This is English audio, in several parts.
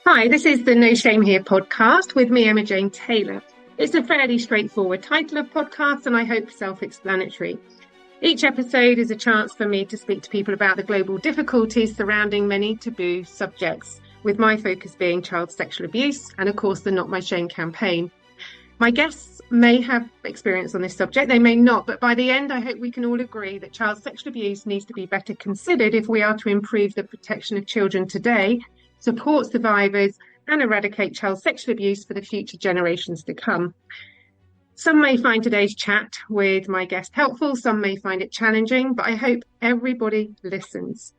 Hi, this is the No Shame Here podcast with me, Emma Jane Taylor. It's a fairly straightforward title of podcast and I hope self-explanatory. Each episode is a chance for me to speak to people about the global difficulties surrounding many taboo subjects, with my focus being child sexual abuse and, of course, the Not My Shame campaign. My guests may have experience on this subject, they may not, but by the end, I hope we can all agree that child sexual abuse needs to be better considered if we are to improve the protection of children today, support survivors, and eradicate child sexual abuse for the future generations to come. Some may find today's chat with my guest helpful, some may find it challenging, but I hope everybody listens.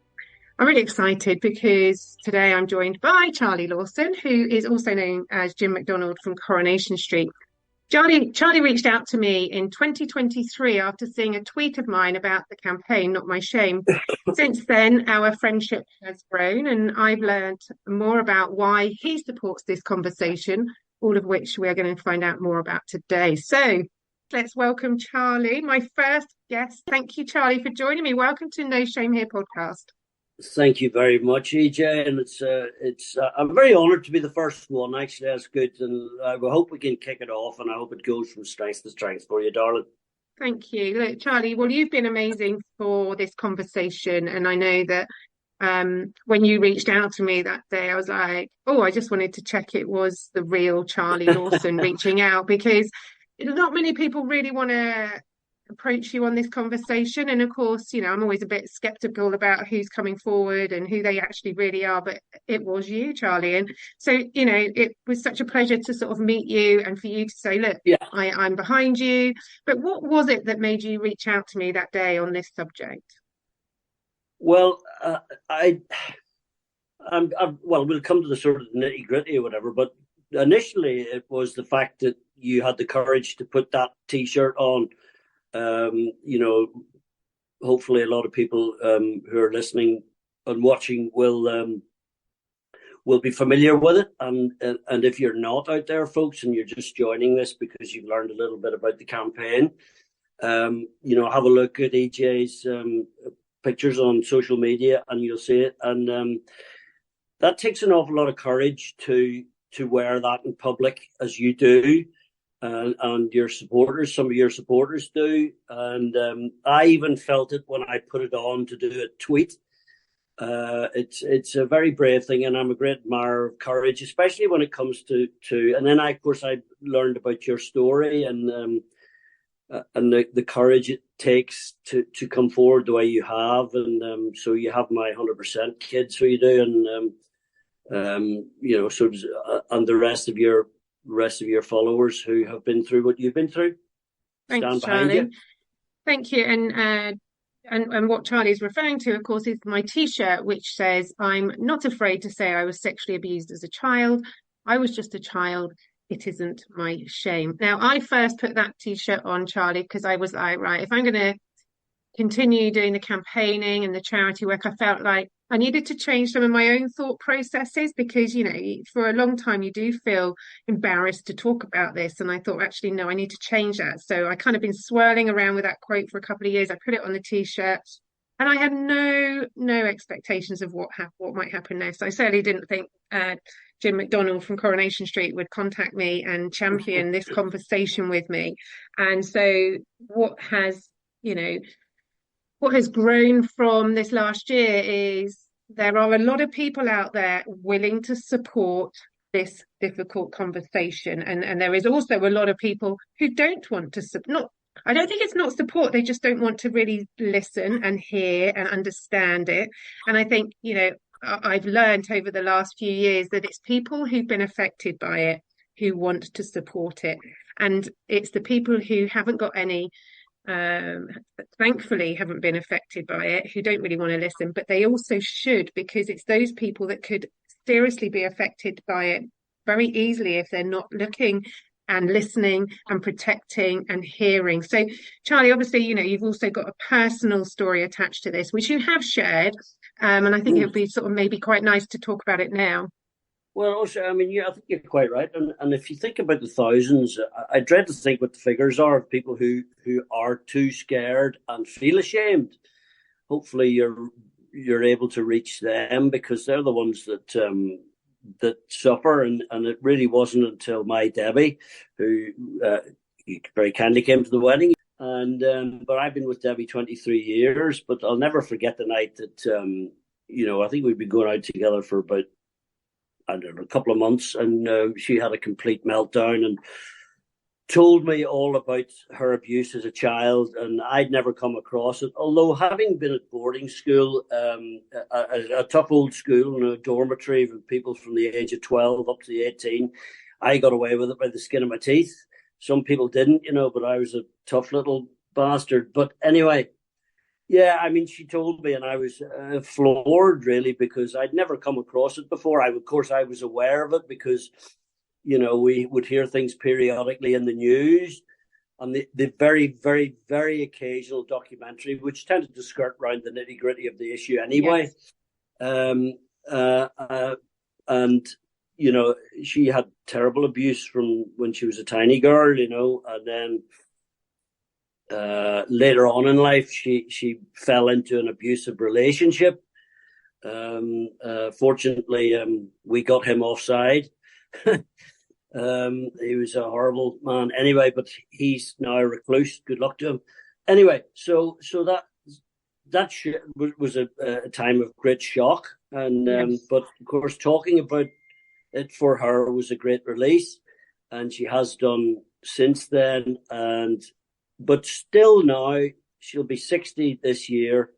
I'm really excited because today I'm joined by Charlie Lawson, who is also known as Jim Macdonald from Coronation Street. Charlie reached out to me in 2023 after seeing a tweet of mine about the campaign, Not My Shame. Since then, our friendship has grown and I've learned more about why he supports this conversation, all of which we're going to find out more about today. So let's welcome Charlie, my first guest. Thank you, Charlie, for joining me. Welcome to No Shame Here podcast. Thank you very much, EJ, and I'm very honoured to be the first one. Actually, that's good, and I hope we can kick it off, and I hope it goes from strength to strength for you, darling. Thank you. Look, Charlie, well, you've been amazing for this conversation, and I know that when you reached out to me that day, I was like, oh, I just wanted to check it was the real Charlie Lawson reaching out, because not many people really want to approach you on this conversation. And of course, I'm always a bit skeptical about who's coming forward and who they actually really are, but it was you, Charlie. And so, it was such a pleasure to sort of meet you and for you to say, look, yeah, I'm behind you. But what was it that made you reach out to me that day on this subject? Well, we'll come to the sort of nitty gritty or whatever, but initially it was the fact that you had the courage to put that T-shirt on. Hopefully a lot of people who are listening and watching will be familiar with it. And if you're not out there, folks, and you're just joining this because you've learned a little bit about the campaign, have a look at EJ's pictures on social media and you'll see it. And that takes an awful lot of courage to wear that in public, as you do. And your supporters, some of your supporters do. And I even felt it when I put it on to do a tweet. It's a very brave thing, and I'm a great admirer of courage, especially when it comes to. And then I learned about your story and the courage it takes to come forward the way you have, and so you have my 100% kids, so you do, and and the rest of your followers who have been through what you've been through. Thanks, Charlie. Thank you. And what Charlie's referring to, of course, is my T-shirt, which says, "I'm not afraid to say I was sexually abused as a child. I was just a child. It isn't my shame." Now, I first put that T-shirt on, Charlie, because I was like, right, if I'm going to continue doing the campaigning and the charity work, I felt like I needed to change some of my own thought processes because, for a long time you do feel embarrassed to talk about this. And I thought, actually, no, I need to change that. So I kind of been swirling around with that quote for a couple of years. I put it on the T-shirt and I had no expectations of what might happen next. I certainly didn't think Jim Macdonald from Coronation Street would contact me and champion this conversation with me. And so what has grown from this last year is there are a lot of people out there willing to support this difficult conversation. And there is also a lot of people who don't want to support. I don't think it's not support. They just don't want to really listen and hear and understand it. And I think, I've learned over the last few years that it's people who've been affected by it who want to support it. And it's the people who haven't got any thankfully haven't been affected by it, who don't really want to listen, but they also should, because it's those people that could seriously be affected by it very easily if they're not looking and listening and protecting and hearing. So, Charlie, obviously, you've also got a personal story attached to this, which you have shared, and I think it would be sort of maybe quite nice to talk about it now. Well, also, I think you're quite right. And if you think about the thousands, I dread to think what the figures are of people who are too scared and feel ashamed. Hopefully you're able to reach them, because they're the ones that that suffer, and it really wasn't until my Debbie, who very kindly came to the wedding, and but I've been with Debbie 23 years, but I'll never forget the night that I think we'd been going out together for about, I don't know, a couple of months, and she had a complete meltdown and told me all about her abuse as a child, and I'd never come across it. Although having been at boarding school, a tough old school in a dormitory with people from the age of 12 up to 18, I got away with it by the skin of my teeth. Some people didn't, but I was a tough little bastard. But anyway, yeah, I mean, she told me, and I was floored, really, because I'd never come across it before. Of course, I was aware of it because we would hear things periodically in the news, and the very, very, very occasional documentary, which tended to skirt around the nitty gritty of the issue anyway. Yes. And she had terrible abuse from when she was a tiny girl, and then later on in life, she fell into an abusive relationship. Fortunately, we got him offside. He was a horrible man anyway, but he's now a recluse. Good luck to him. Anyway, so that was a time of great shock, and yes. But of course, talking about it for her was a great release, and she has done since then. But still now, she'll be 60 this year,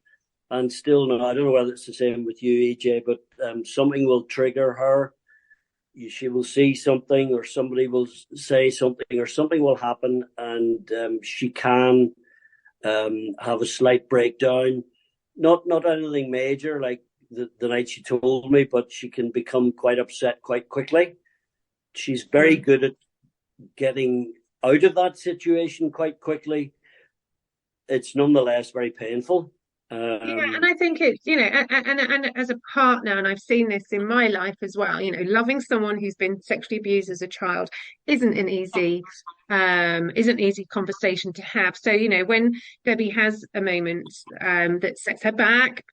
and still now, I don't know whether it's the same with you, EJ, but something will trigger her. She will see something, or somebody will say something, or something will happen, and she can have a slight breakdown. Not anything major like the night she told me, but she can become quite upset quite quickly. She's very good at getting out of that situation quite quickly. It's nonetheless very painful. And I think it's, and as a partner, and I've seen this in my life as well, loving someone who's been sexually abused as a child isn't an easy conversation to have. So, when Debbie has a moment that sets her back,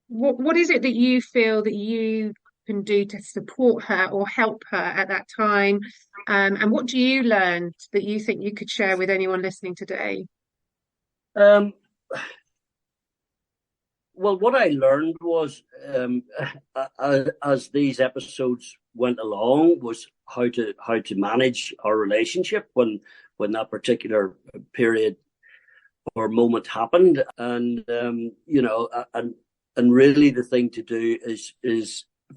what is it that you feel that you can do to support her or help her at that time? And what do you learn that you think you could share with anyone listening today? Well, what I learned was, as these episodes went along, was how to manage our relationship when that particular period or moment happened, and and really the thing to do is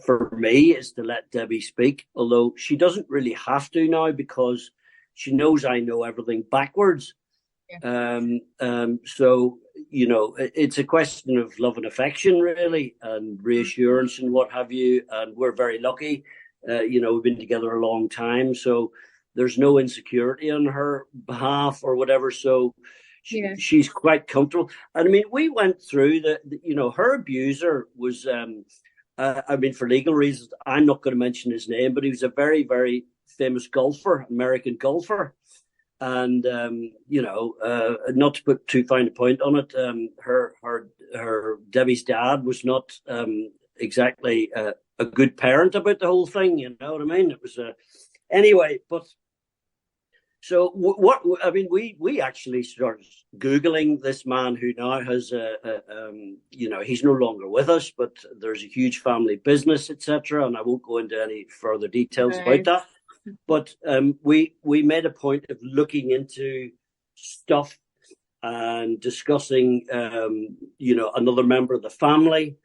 for me is to let Debbie speak, although she doesn't really have to now because she knows I know everything backwards. Yeah. So it's a question of love and affection, really, and reassurance and what have you. And we're very lucky. We've been together a long time, so there's no insecurity on her behalf or whatever. So she's quite comfortable. And I mean, we went through her abuser was, for legal reasons, I'm not going to mention his name, but he was a very, very famous golfer, American golfer. And not to put too fine a point on it, her Debbie's dad was not exactly a good parent about the whole thing. You know what I mean? It was anyway. But so we actually started Googling this man who now has he's no longer with us, but there's a huge family business, etc. And I won't go into any further details about that. But we made a point of looking into stuff and discussing, another member of the family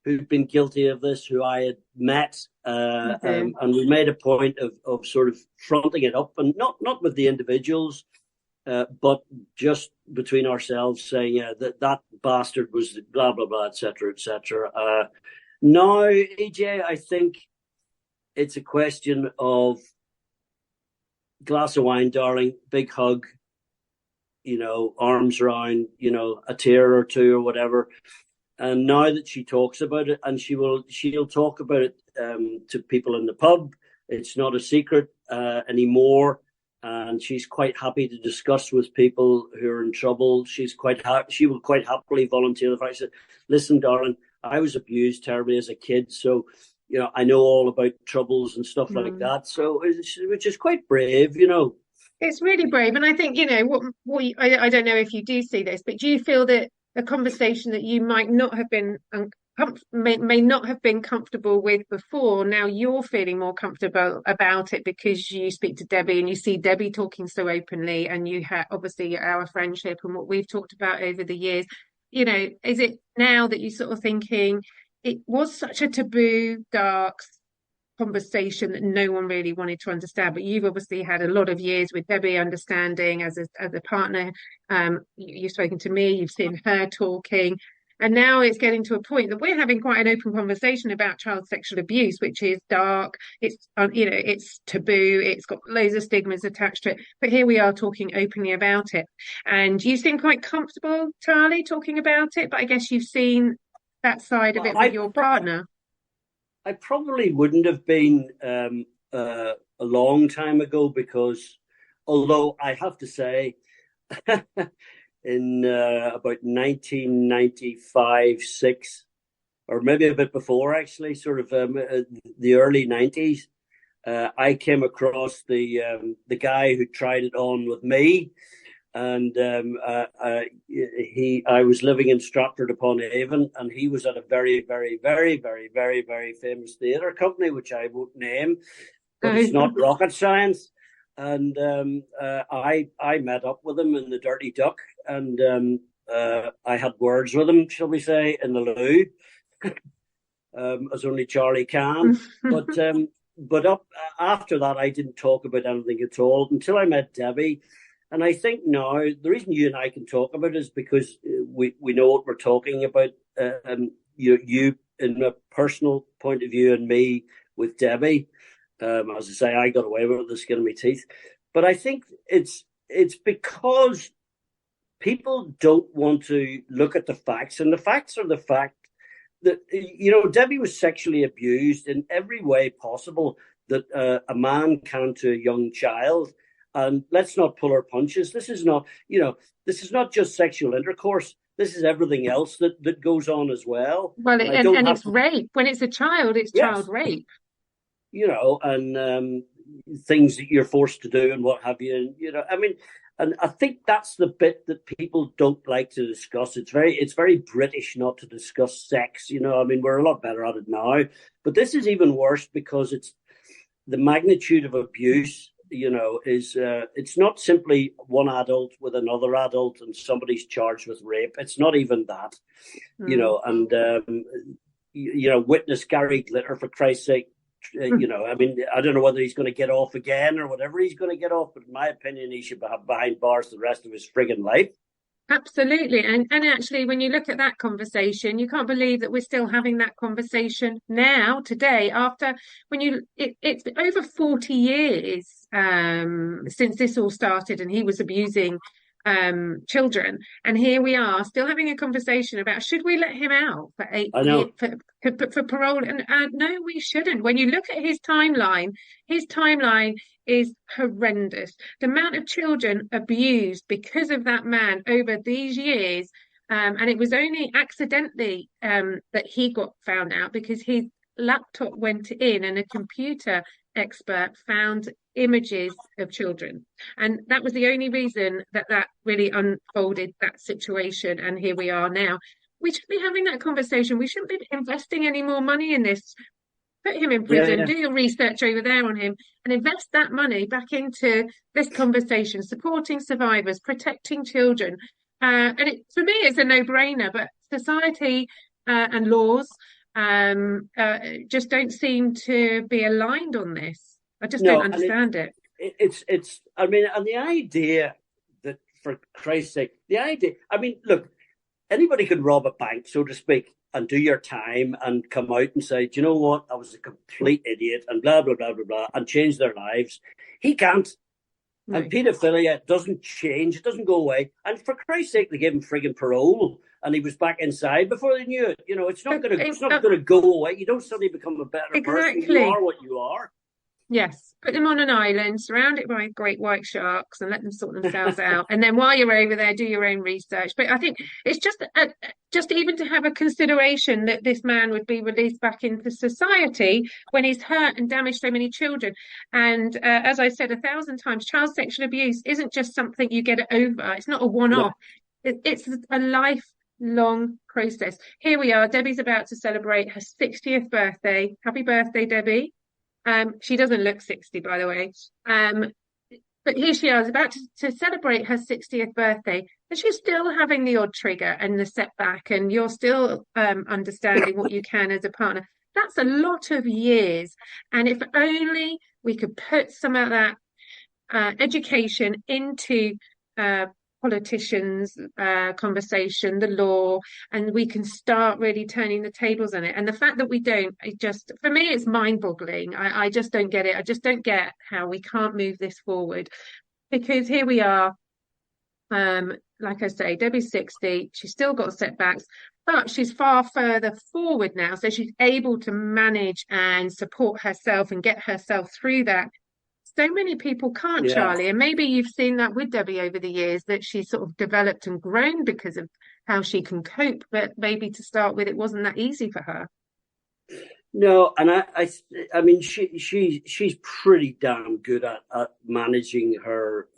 who'd been guilty of this, who I had met, and we made a point of sort of fronting it up, and not with the individuals, but just between ourselves, saying that bastard was blah blah blah, etc., etc. Now, EJ, I think it's a question of glass of wine, darling, big hug, arms around, a tear or two or whatever. And now that she talks about it, and she'll talk about it to people in the pub, it's not a secret anymore. And she's quite happy to discuss with people who are in trouble. She will quite happily volunteer the fact that, listen, darling, I was abused terribly as a kid, so I know all about troubles and stuff like that. So, which is quite brave, It's really brave, and I think I don't know if you do see this, but do you feel that a conversation that you might not have been may not have been comfortable with before, now you're feeling more comfortable about it because you speak to Debbie and you see Debbie talking so openly, and you have obviously our friendship and what we've talked about over the years. Is it now that you're sort of thinking it was such a taboo, dark conversation that no one really wanted to understand, but you've obviously had a lot of years with Debbie understanding as a partner. You've spoken to me, you've seen her talking, and now it's getting to a point that we're having quite an open conversation about child sexual abuse, which is dark. It's it's taboo. It's got loads of stigmas attached to it. But here we are talking openly about it, and you seem quite comfortable, Charlie, talking about it. But I guess you've seen that side of it with your partner. I probably wouldn't have been a long time ago, because although I have to say, in about 1995, 6, or maybe a bit before, actually, sort of the early 90s, I came across the guy who tried it on with me. And I was living in Stratford upon Avon, and he was at a very, very, very, very, very, very famous theatre company, which I won't name, but it's not rocket science. And I met up with him in the Dirty Duck, and I had words with him, shall we say, in the loo, as only Charlie can. But after that, I didn't talk about anything at all until I met Debbie. And I think now the reason you and I can talk about it is because we know what we're talking about. You in a personal point of view, and me with Debbie. As I say, I got away with the skin of my teeth. But I think it's because people don't want to look at the facts, and the facts are the fact that Debbie was sexually abused in every way possible that a man can to a young child. And let's not pull our punches. This is not just sexual intercourse. This is everything else that goes on as well. Well, and it's rape. When it's a child, it's child rape. And things that you're forced to do and what have you. And I think that's the bit that people don't like to discuss. It's very British not to discuss sex. We're a lot better at it now. But this is even worse because it's the magnitude of abuse. It's not simply one adult with another adult and somebody's charged with rape. It's not even that, and witness Gary Glitter, for Christ's sake. I don't know whether he's going to get off again or whatever he's going to get off, but in my opinion, he should be behind bars the rest of his frigging life. Absolutely. And actually, when you look at that conversation, you can't believe that we're still having that conversation now, today, it's over 40 years since this all started and he was abusing children. And here we are still having a conversation about should we let him out for 8 years for parole? And no, we shouldn't. When you look at his timeline is horrendous. The amount of children abused because of that man over these years, and it was only accidentally that he got found out because his laptop went in and a computer expert found images of children, and that was the only reason that really unfolded that situation. And here we are now. We should be having that conversation. We shouldn't be investing any more money in this. Put him in prison, do your research over there on him, and invest that money back into this conversation, supporting survivors, protecting children. And for me, it's a no-brainer, but society and laws just don't seem to be aligned on this. I just don't understand it. And the idea that, for Christ's sake, look, anybody can rob a bank, so to speak, and do your time and come out and say, do you know what, I was a complete idiot and blah, blah, blah, blah, blah, and change their lives. He can't. Right. And paedophilia doesn't change. It doesn't go away. And for Christ's sake, they gave him frigging parole and he was back inside before they knew it. It's not going to go away. You don't suddenly become a better person. You are what you are. Yes, put them on an island, surround it by great white sharks, and let them sort themselves out. And then while you're over there, do your own research. But I think it's just even to have a consideration that this man would be released back into society when he's hurt and damaged so many children. And as I said 1,000 times, child sexual abuse isn't just something you get over. It's not a one-off. No. It's a lifelong process. Here we are. Debbie's about to celebrate her 60th birthday. Happy birthday, Debbie. She doesn't look 60, by the way. But here she is about to celebrate her 60th birthday, and she's still having the odd trigger and the setback, and you're still understanding what you can as a partner. That's a lot of years. And if only we could put some of that education into politicians' conversation, the law, and we can start really turning the tables on it. And the fact that we don't, it just, for me, it's mind-boggling. I just don't get it. I just don't get how we can't move this forward. Because here we are, like I say, Debbie's 60, she's still got setbacks, but she's far further forward now. So she's able to manage and support herself and get herself through that. So many people can't, Yeah. Charlie, and maybe you've seen that with Debbie over the years, that she's sort of developed and grown because of how she can cope. But maybe to start with, it wasn't that easy for her. No, and I mean, she's pretty damn good at managing her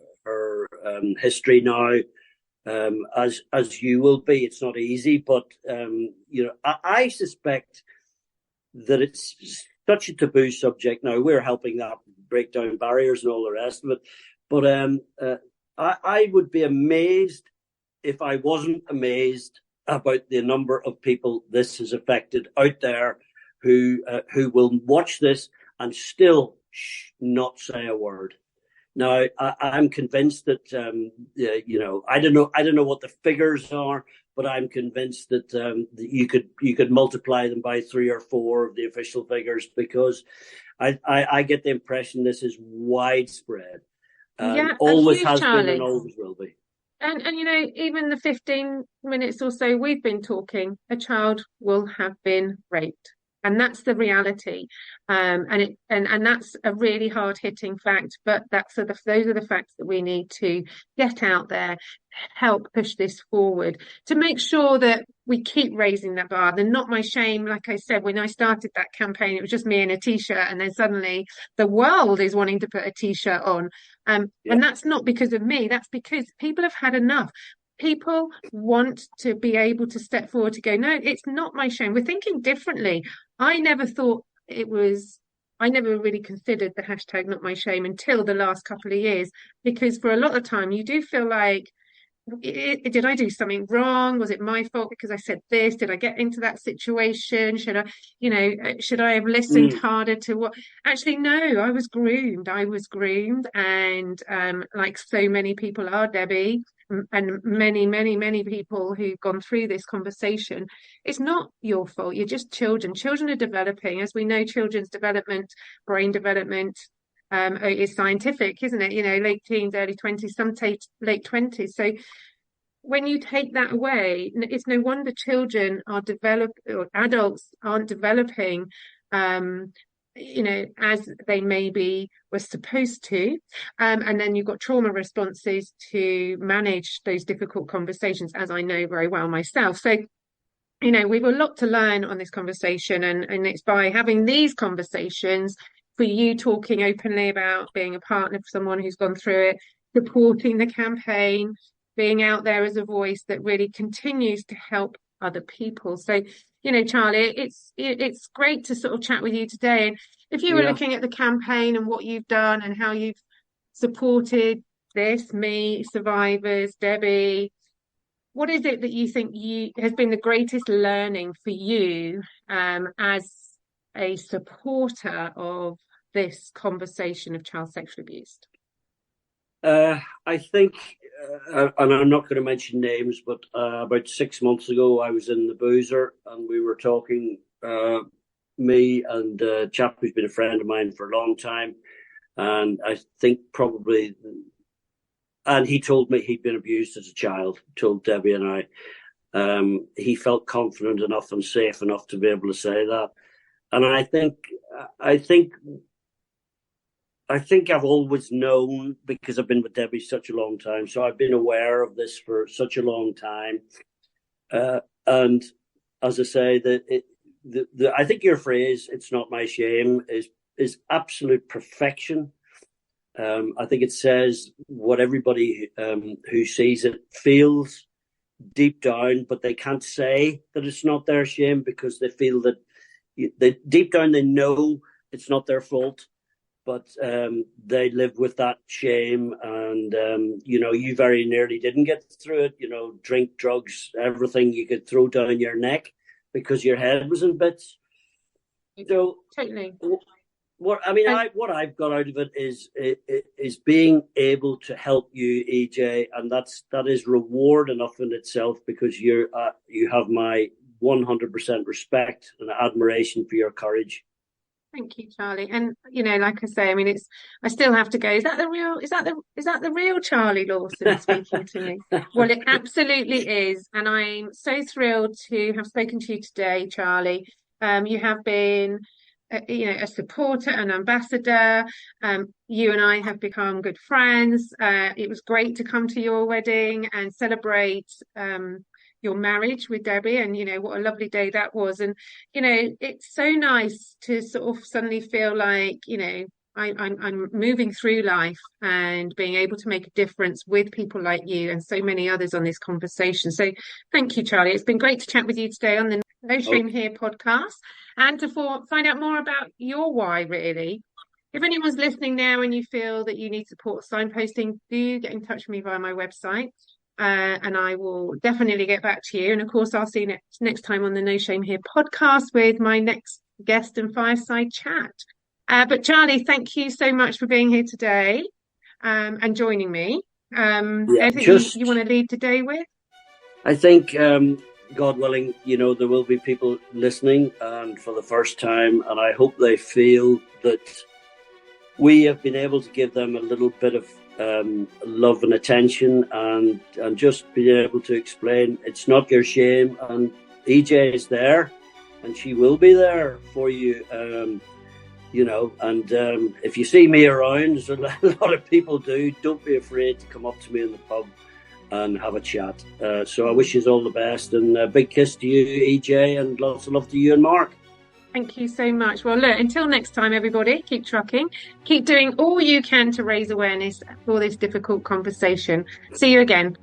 history now. As you will be, it's not easy, but I suspect that it's such a taboo subject now. We're helping that break down barriers and all the rest of it. But I would be amazed if I wasn't amazed about the number of people this has affected out there who will watch this and still not say a word. Now, I'm convinced that I don't know what the figures are, but I'm convinced that you could multiply them by 3 or 4 of the official figures, because I get the impression this is widespread. Yeah, always huge, has Charlie. been and always will be. And even the 15 minutes or so we've been talking, a child will have been raped. And that's the reality. And that's a really hard hitting fact, but those are the facts that we need to get out there, help push this forward, to make sure that we keep raising that bar. The Not My Shame, like I said, when I started that campaign, it was just me in a t-shirt, and then suddenly the world is wanting to put a t-shirt on. And that's not because of me, that's because people have had enough. People want to be able to step forward to go, no, it's not my shame. We're thinking differently. I never really considered the hashtag Not My Shame until the last couple of years, because for a lot of time you do feel like, did I do something wrong? Was it my fault because I said this? Did I get into that situation? Should I have listened harder to what? Actually, no, I was groomed. And like so many people are, Debbie, and many, many, many people who've gone through this conversation, it's not your fault. You're just children. Children are developing. As we know, children's development, brain development, is scientific, isn't it? Late teens, early 20s, some late 20s. So when you take that away, it's no wonder children are or adults aren't developing as they maybe were supposed to. And then you've got trauma responses to manage those difficult conversations, as I know very well myself. So, we've a lot to learn on this conversation, and it's by having these conversations, for you talking openly about being a partner for someone who's gone through it, supporting the campaign, being out there as a voice that really continues to help other people. So, Charlie, it's great to sort of chat with you today. And if you were looking at the campaign and what you've done and how you've supported this, me, survivors, Debbie, what is it that you think has been the greatest learning for you as a supporter of this conversation of child sexual abuse? I think, and I'm not going to mention names, but about 6 months ago, I was in the Boozer and we were talking, me and a chap who's been a friend of mine for a long time. And I think probably, and he told me he'd been abused as a child, told Debbie and I. He felt confident enough and safe enough to be able to say that. And I think I think I've always known, because I've been with Debbie such a long time. So I've been aware of this for such a long time. And as I say, I think your phrase, "It's not my shame," is absolute perfection. I think it says what everybody who sees it feels deep down, but they can't say that it's not their shame, because they feel that deep down they know it's not their fault, but they live with that shame. And you very nearly didn't get through it. Drink, drugs, everything you could throw down your neck because your head was in bits. So totally. What I've got out of it is being able to help you, EJ, and that is reward enough in itself, because you have my 100% respect and admiration for your courage. Thank you, Charlie. And like I say, I mean, I still have to go. Is that the real Charlie Lawson speaking to me? Well, it absolutely is, and I'm so thrilled to have spoken to you today, Charlie. You have been a supporter, an ambassador. You and I have become good friends. It was great to come to your wedding and celebrate your marriage with Debbie, and what a lovely day that was. And it's so nice to sort of suddenly feel like I'm moving through life and being able to make a difference with people like you and so many others on this conversation. So thank you, Charlie. It's been great to chat with you today on the No Shame Here podcast, and to find out more about your why, really. If anyone's listening now and you feel that you need support signposting, do get in touch with me via my website, and I will definitely get back to you. And of course, I'll see you next time on the No Shame Here podcast with my next guest and fireside chat. But Charlie, thank you so much for being here today and joining me. Anything you want to leave today with? I think, God willing, there will be people listening, and for the first time, and I hope they feel that we have been able to give them a little bit of love and attention, and just being able to explain it's not your shame, and EJ is there, and she will be there for you. And if you see me around, as a lot of people do, don't be afraid to come up to me in the pub and have a chat. So I wish you all the best, and a big kiss to you, EJ, and lots of love to you and Mark. Thank you so much. Well, look, until next time, everybody, keep trucking, keep doing all you can to raise awareness for this difficult conversation. See you again.